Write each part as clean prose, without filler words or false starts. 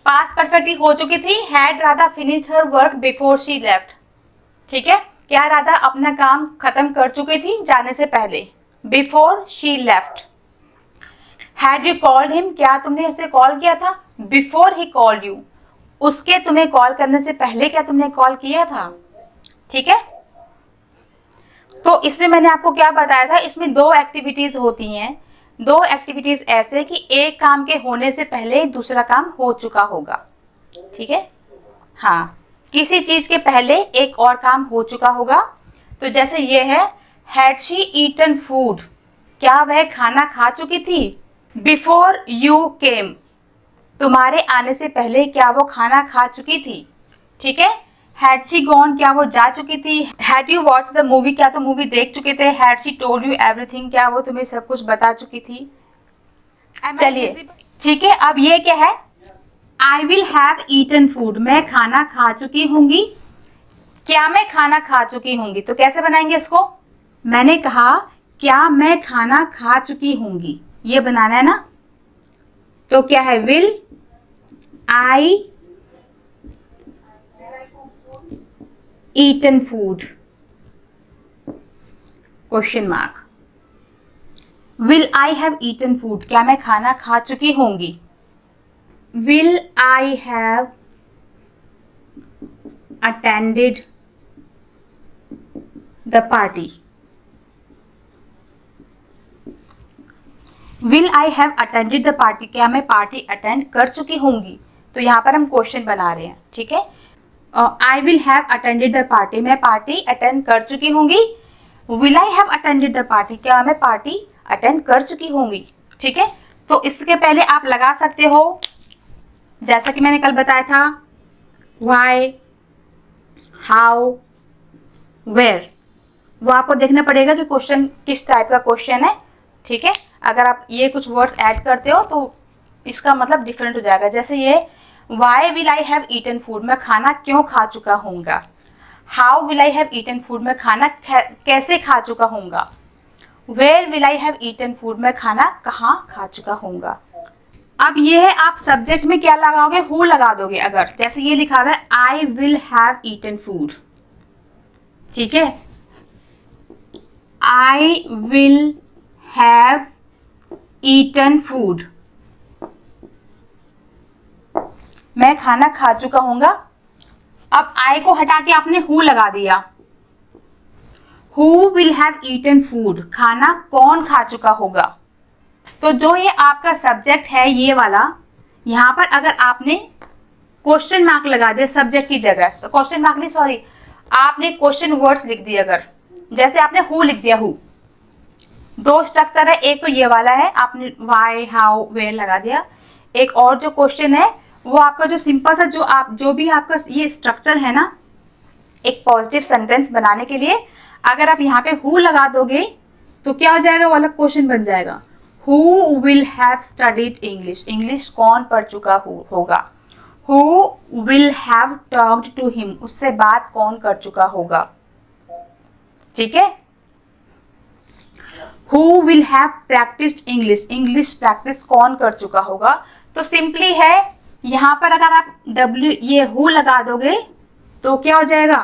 Past perfect हो चुकी थी, had Radha finished her work before she left. ठीक है, क्या राधा अपना काम खत्म कर चुकी थी जाने से पहले, before she left. Had you called him, क्या तुमने उसे कॉल किया था, बिफोर ही कॉल्ड यू, उसके तुम्हें कॉल करने से पहले क्या तुमने कॉल किया था। ठीक है, तो इसमें मैंने आपको क्या बताया था, इसमें दो एक्टिविटीज होती हैं, दो एक्टिविटीज ऐसे कि एक काम के होने से पहले दूसरा काम हो चुका होगा। ठीक है, हाँ, किसी चीज के पहले एक और काम हो चुका होगा। तो जैसे ये है, हैड शी ईटन फूड, क्या वह खाना खा चुकी थी, बिफोर यू केम, तुम्हारे आने से पहले क्या वो खाना खा चुकी थी। ठीक है, हैड शी गॉन, क्या वो जा चुकी थी। Had you watch the movie, क्या तुम मूवी देख चुके थे। Had she told you everything, क्या वो तुम्हें सब कुछ बता चुकी थी। चलिए ठीक है, अब ये क्या है, I will have eaten food, मैं खाना खा चुकी होंगी। क्या मैं खाना खा चुकी होंगी, तो कैसे बनाएंगे इसको, मैंने कहा क्या मैं खाना खा चुकी होंगी, ये बनाना है ना। तो क्या है, will I eaten food, question mark. Will I have eaten food, क्या मैं खाना खा चुकी होंगी। Will I have attended the party, will I have attended the party, क्या मैं पार्टी अटेंड कर चुकी होंगी। तो यहाँ पर हम क्वेश्चन बना रहे हैं। ठीक है, I will have attended the party, मैं पार्टी अटेंड कर चुकी होंगी। Will I have attended the party, क्या मैं पार्टी अटेंड कर चुकी होंगी। ठीक है, तो इसके पहले आप लगा सकते हो, जैसा कि मैंने कल बताया था, व्हाई, हाउ, वेयर, वो आपको देखना पड़ेगा कि क्वेश्चन किस टाइप का क्वेश्चन है। ठीक है, अगर आप ये कुछ वर्ड्स ऐड करते हो तो इसका मतलब डिफरेंट हो जाएगा। जैसे ये, why will I have eaten food, मैं खाना क्यों खा चुका होऊंगा। How will I have eaten food, मैं खाना कैसे खा चुका होऊंगा। Where will I have eaten food, मैं खाना कहाँ खा चुका होऊंगा। अब ये है, आप सब्जेक्ट में क्या लगाओगे, हु लगा दोगे। अगर जैसे ये लिखा हुआ है, I will have eaten food, ठीक है, I will have eaten food, मैं खाना खा चुका होऊंगा। अब आई को हटा के आपने हु लगा दिया, who will have eaten food, खाना कौन खा चुका होगा। तो जो ये आपका सब्जेक्ट है ये वाला, यहां पर अगर आपने क्वेश्चन मार्क लगा दिया सब्जेक्ट की जगह, क्वेश्चन मार्क नहीं सॉरी, आपने क्वेश्चन वर्ड्स लिख दिए। अगर जैसे आपने हु लिख दिया, हु, दो स्ट्रक्चर है, एक तो ये वाला है, आपने वाई, हाउ, वेयर लगा दिया। एक और जो क्वेश्चन है वो आपका जो सिंपल सा जो भी आपका ये स्ट्रक्चर है ना, एक पॉजिटिव सेंटेंस बनाने के लिए अगर आप यहाँ पे हु लगा दोगे तो क्या हो जाएगा, वाला क्वेश्चन बन जाएगा, who will have studied English, English कौन पढ़ चुका होगा। Who will have talked to him, उससे बात कौन कर चुका होगा। ठीक है, who will have practised English, English practice कौन कर चुका होगा। तो सिंपली है, यहां पर अगर आप डब्ल्यू ये हु लगा दोगे तो क्या हो जाएगा,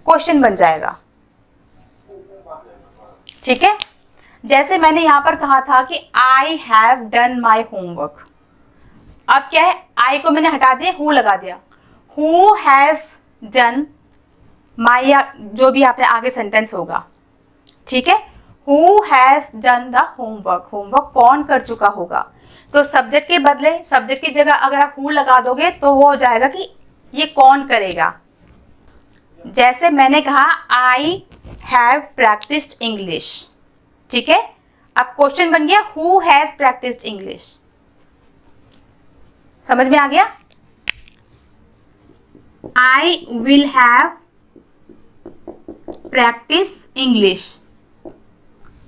क्वेश्चन बन जाएगा। ठीक है, जैसे मैंने यहां पर कहा था कि I have done my homework, अब क्या है, आई को मैंने हटा दिया, हु लगा दिया, हु हैज डन माई, या जो भी आपने आगे सेंटेंस होगा। ठीक है, who has done the homework, homework कौन कर चुका होगा। तो सब्जेक्ट के बदले, सब्जेक्ट की जगह अगर आप हु लगा दोगे तो वो हो जाएगा कि ये कौन करेगा। जैसे मैंने कहा, आई हैव प्रैक्टिस्ड इंग्लिश, ठीक है, अब क्वेश्चन बन गया, हु हैज प्रैक्टिस्ड इंग्लिश। समझ में आ गया। आई विल हैव प्रैक्टिस इंग्लिश,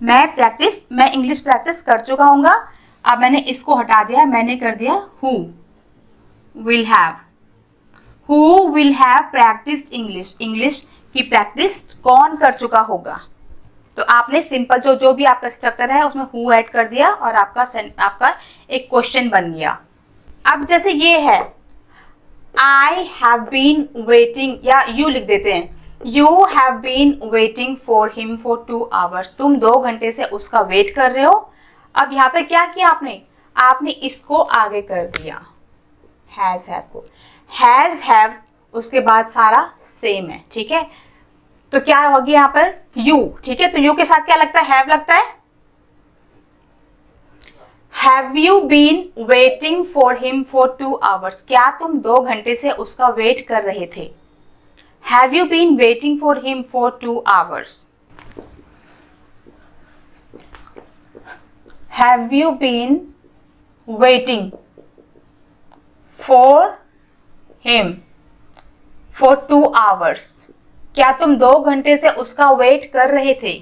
मैं इंग्लिश प्रैक्टिस कर चुका हूंगा। अब मैंने इसको हटा दिया, मैंने कर दिया who will have, who will have practised English, English की प्रैक्टिस कौन कर चुका होगा। तो आपने सिंपल जो भी आपका स्ट्रक्चर है उसमें हु ऐड कर दिया और आपका एक क्वेश्चन बन गया। अब जैसे ये है, आई हैव बीन वेटिंग, या यू लिख देते हैं, you have been waiting for him for 2 hours, तुम 2 घंटे से उसका वेट कर रहे हो। अब यहाँ पे क्या किया आपने, आपने इसको आगे कर दिया, हैज हैव को, हैज हैव उसके बाद सारा सेम है, ठीक है। तो क्या होगी यहाँ पर, यू, ठीक है। तो यू के साथ क्या लगता है, हैव लगता है। Have you been waiting for him for 2 hours, क्या तुम 2 घंटे से उसका वेट कर रहे थे। Have you been waiting for him for 2 hours. Have you been waiting for him for 2 hours, क्या तुम 2 घंटे से उसका वेट कर रहे थे।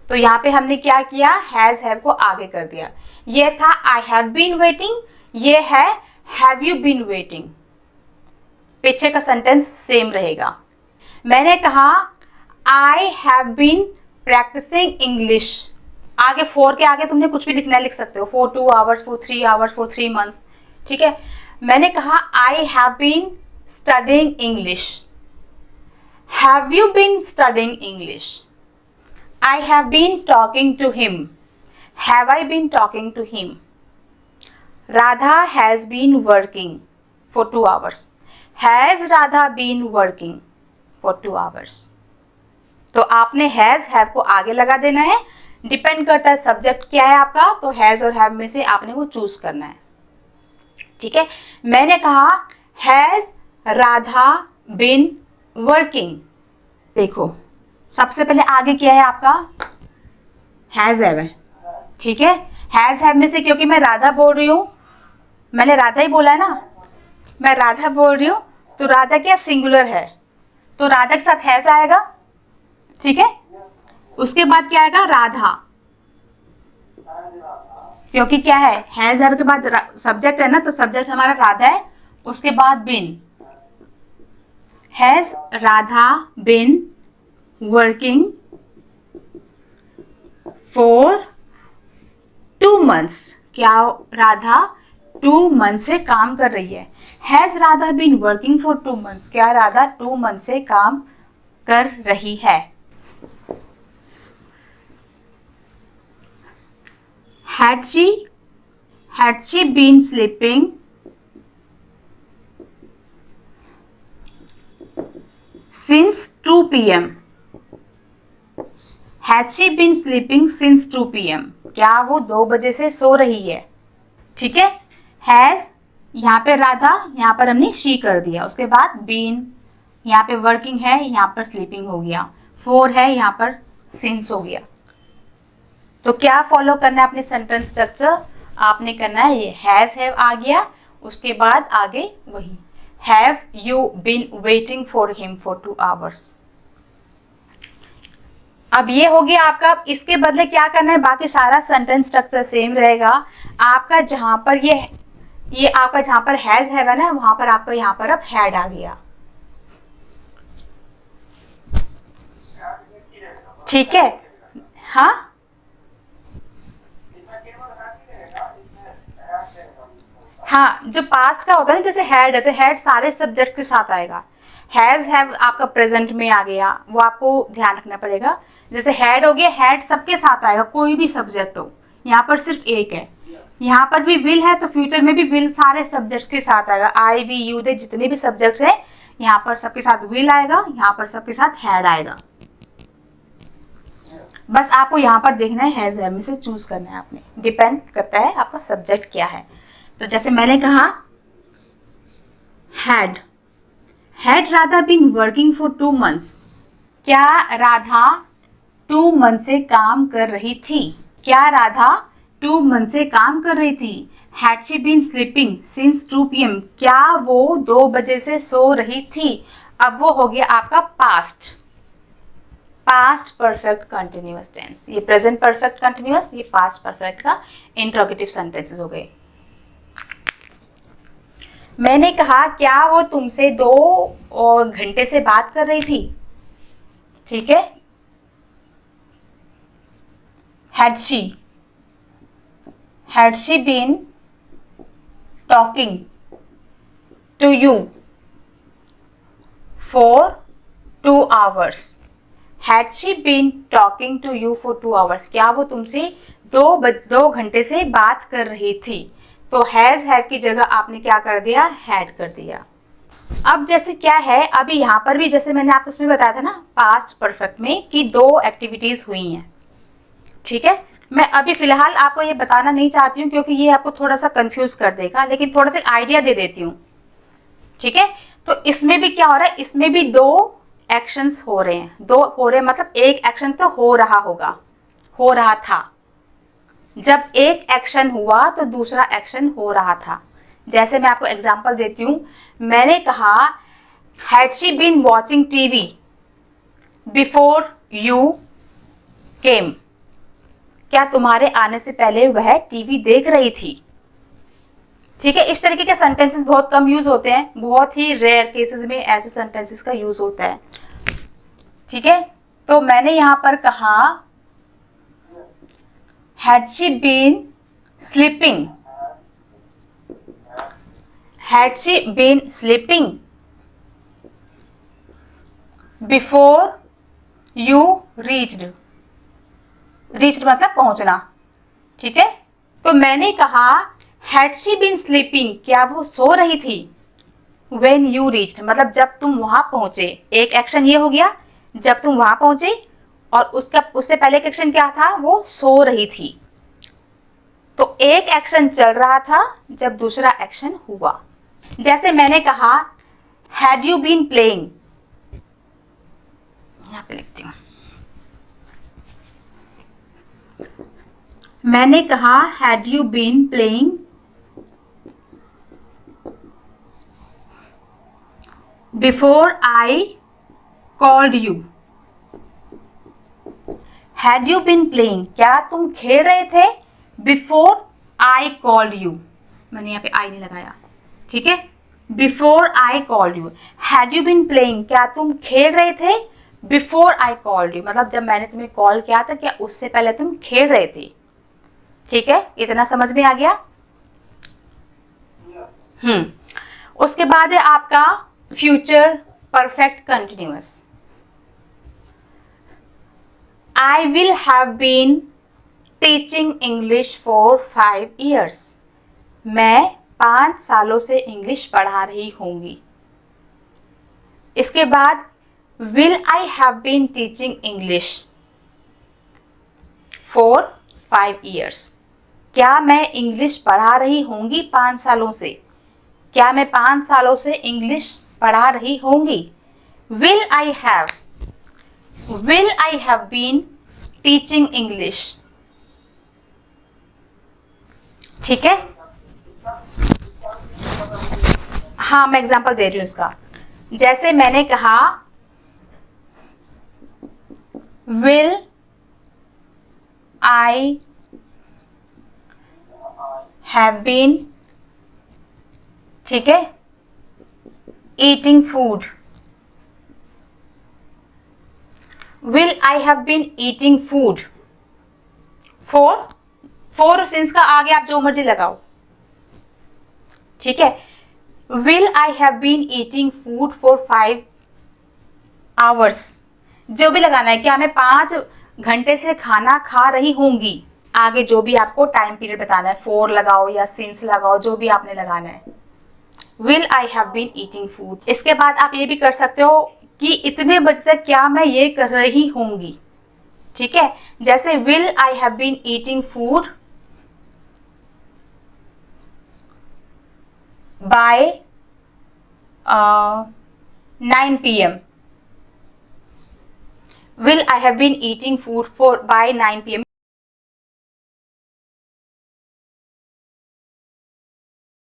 तो यहाँ पे हमने क्या किया, हैज हैव को आगे कर दिया। ये था आई हैव बीन वेटिंग, ये है हैव यू बीन वेटिंग। पीछे का सेंटेंस सेम रहेगा। मैंने कहा I have been practising English, आगे फॉर के आगे तुमने कुछ भी लिखना है, लिख सकते हो, for 2 hours, for 3 hours, for 3 months, ठीक है। मैंने कहा I have been studying English, have you been studying English. I have been talking to him. Have I been talking to him? Radha has been working for 2 hours. Has Radha been working for 2 hours? तो आपने has have को आगे लगा देना है। Depend करता है subject क्या है आपका, तो has और have में से आपने वो चूज करना है, ठीक है। मैंने कहा has Radha been working। देखो सबसे पहले आगे क्या है आपका, हैज हैव है, ठीक है। हैज हैव में से क्योंकि मैं राधा बोल रही हूँ, मैंने राधा ही बोला है ना, मैं राधा बोल रही हूँ, तो राधा क्या सिंगुलर है, तो राधा के साथ हैज आएगा, ठीक है। उसके बाद क्या आएगा, राधा, क्योंकि क्या है, हैज हैव के बाद सब्जेक्ट है ना, तो सब्जेक्ट हमारा राधा है। उसके बाद been, has Radha been working for 2 months, क्या राधा 2 मंथ से काम कर रही है। Has Radha been working for 2 months, क्या राधा 2 मंथ से काम कर रही है। had she been sleeping since 2 p.m. Had she been sleeping since 2 p.m. क्या वो 2 बजे से सो रही है, ठीक है। हैज यहाँ पे राधा, यहाँ पर हमने शी कर दिया। उसके बाद बीन, यहाँ पे वर्किंग है, यहाँ पर स्लीपिंग हो गया। फोर है, यहाँ पर सिंस हो गया। तो क्या फॉलो करना है अपने सेंटेंस स्ट्रक्चर, आपने करना है ये हैज हैव आ गया, उसके बाद आगे वही have you been waiting for him for 2 hours. अब ये हो गया आपका। इसके बदले क्या करना है, बाकी सारा सेंटेंस स्ट्रक्चर सेम रहेगा आपका। जहां पर ये आपका जहां पर हैज हैव है ना, वहां पर आपका यहाँ पर अब हैड आ गया, ठीक है। हाँ हाँ, जो पास्ट का होता है ना, जैसे हैड है तो हैड सारे सब्जेक्ट के साथ आएगा। हैज हैव आपका प्रेजेंट में आ गया, वो आपको ध्यान रखना पड़ेगा। जैसे हैड हो गया, हैड सबके साथ आएगा, कोई भी सब्जेक्ट हो। यहाँ पर सिर्फ एक है, यहाँ पर भी विल है तो फ्यूचर में भी विल सारे सब्जेक्ट्स के साथ आएगा। आई वी यू दे जितने भी सब्जेक्ट्स है, यहाँ पर सबके साथ विल आएगा, यहाँ पर सबके साथ हैड आएगा। बस आपको यहाँ पर देखना है हैज हैव में से चूज करना है आपने, डिपेंड करता है आपका सब्जेक्ट क्या है। तो जैसे मैंने कहा had Radha been working for 2 months, क्या राधा 2 मंथ से काम कर रही थी, क्या राधा 2 मंथ से काम कर रही थी। Had she been sleeping since 2 PM, क्या वो 2 बजे से सो रही थी। अब वो हो गया आपका पास्ट परफेक्ट कंटिन्यूअस टेंस। ये प्रेजेंट परफेक्ट कंटिन्यूअस, ये पास्ट परफेक्ट का इंट्रोगेटिव सेंटेंसेस हो गए। मैंने कहा क्या वो तुमसे 2 घंटे से बात कर रही थी, ठीक है। Had she been talking to you for 2 hours? Had she been talking to you for 2 hours? क्या वो तुमसे दो घंटे से बात कर रही थी? तो हैज हैव की जगह आपने क्या कर दिया? हैड कर दिया। अब जैसे क्या है, अभी यहाँ पर भी जैसे मैंने आपको उसमें बताया था ना पास्ट परफेक्ट में कि 2 एक्टिविटीज हुई हैं, ठीक है। मैं अभी फिलहाल आपको ये बताना नहीं चाहती हूँ क्योंकि ये आपको थोड़ा सा कंफ्यूज कर देगा, लेकिन थोड़ा सा आइडिया दे देती हूँ, ठीक है। तो इसमें भी क्या हो रहा है, इसमें भी 2 एक्शंस हो रहे हैं, 2 हो रहे हैं मतलब एक एक्शन तो हो रहा होगा, हो रहा था। जब एक एक्शन हुआ तो दूसरा एक्शन हो रहा था। जैसे मैं आपको एग्जांपल देती हूँ, मैंने कहा had she been watching TV before you came? क्या तुम्हारे आने से पहले वह टीवी देख रही थी? ठीक है, इस तरीके के सेंटेंसेस बहुत कम यूज होते हैं, बहुत ही रेयर केसेस में ऐसे सेंटेंसेस का यूज होता है, ठीक है। तो मैंने यहां पर कहा had she been sleeping? Had she been sleeping before you reached? reached मतलब पहुंचना, ठीक है। तो मैंने कहा had she been sleeping? क्या वो सो रही थी? when you reached मतलब जब तुम वहां पहुंचे। एक एक्शन ये हो गया जब तुम वहां पहुंचे, और उससे पहले एक एक्शन क्या था? वो सो रही थी। तो एक एक्शन चल रहा था जब दूसरा एक्शन हुआ। जैसे मैंने कहा हैड यू बीन प्लेइंग, यहां पे लिखती हूं, मैंने कहा had you been playing before I called you? Had you been playing, क्या तुम खेल रहे थे? बिफोर आई कॉल्ड यू, मैंने यहाँ पे आई नहीं लगाया, ठीक है। Before I called you, had you been playing, क्या तुम खेल रहे थे? बिफोर आई कॉल्ड यू मतलब जब मैंने तुम्हें कॉल किया था, क्या उससे पहले तुम खेल रहे थे? ठीक है, इतना समझ में आ गया। उसके बाद है आपका future perfect continuous. I will have been teaching English for 5 years. मैं 5 सालों से इंग्लिश पढ़ा रही होंगी। इसके बाद will I have been teaching English for 5 years? क्या मैं इंग्लिश पढ़ा रही होंगी 5 सालों से? क्या मैं 5 सालों से इंग्लिश पढ़ा रही होंगी? Will I have been teaching English? ठीक है, हाँ मैं एग्जांपल दे रही हूं इसका। जैसे मैंने कहा will I have been, ठीक है, eating food? Will I have been eating food for since का आगे आप जो मर्जी लगाओ, ठीक है। Will I have been eating food for 5 hours? जो भी लगाना है, क्या मैं 5 घंटे से खाना खा रही होंगी? आगे जो भी आपको टाइम पीरियड बताना है, 4 लगाओ या सिंस लगाओ, जो भी आपने लगाना है। Will I have been eating food? इसके बाद आप ये भी कर सकते हो कि इतने बजे तक क्या मैं ये कर रही होंगी, ठीक है। जैसे will I have been eating food by 9 PM? Will I have been eating food by 9 PM?